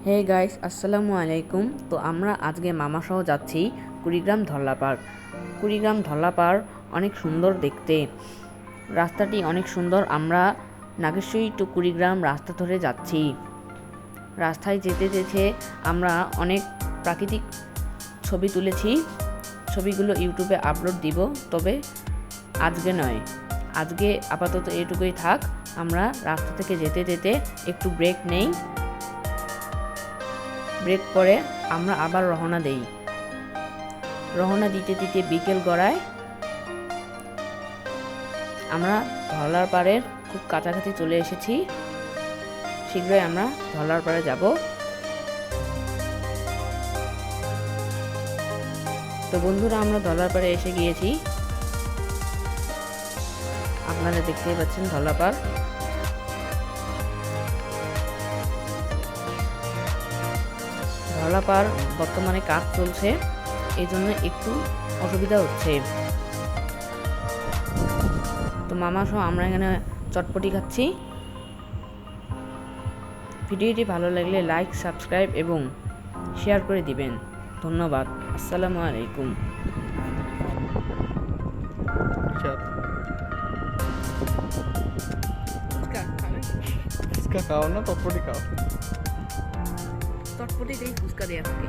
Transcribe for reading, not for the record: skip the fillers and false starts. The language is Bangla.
হে গাইস, আসসালামু আলাইকুম। তো আমরা আজকে মামা সহ যাচ্ছি কুড়িগ্রাম ধল্লা পার্ক। কুড়িগ্রাম ধল্লা পার্ক অনেক সুন্দর দেখতে, রাস্তাটি অনেক সুন্দর। আমরা নাগেশ্বরী টু কুড়িগ্রাম রাস্তা ধরে যাচ্ছি। রাস্তায় যেতে যেতে আমরা অনেক প্রাকৃতিক ছবি তুলেছি। ছবিগুলো ইউটিউবে আপলোড দিব, তবে আজকে নয়। আজকে আপাতত এটুকুই থাক। আমরা রাস্তা থেকে যেতে যেতে একটু ব্রেক নেই। ব্রেক করে আমরা আবার রওনা দেই। রওনা দিতে দিতে বিকেল গড়ায়। আমরা ধলার পাড়ের খুব কাছাকাছি চলে এসেছি। শীঘ্রই আমরা ধলার পাড়ে যাব। তো বন্ধুরা, আমরা ধলার পাড়ে এসে গিয়েছি। আপনারা দেখতেই পাচ্ছেন ধলা পাড়। ধলা পাড় বর্তমানে কাজ চলছে, এই জন্য একটু অসুবিধা হচ্ছে। তো মামা সহ আমরা এখানে চটপটি খাচ্ছি। ভিডিওটি ভালো লাগলে লাইক, সাবস্ক্রাইব এবং শেয়ার করে দিবেন। ধন্যবাদ। আসসালামু আলাইকুম। ফুচকা খাও না, চটপটি খাও। চটপটি দিয়ে ফুচকা দেওয়া থাকে।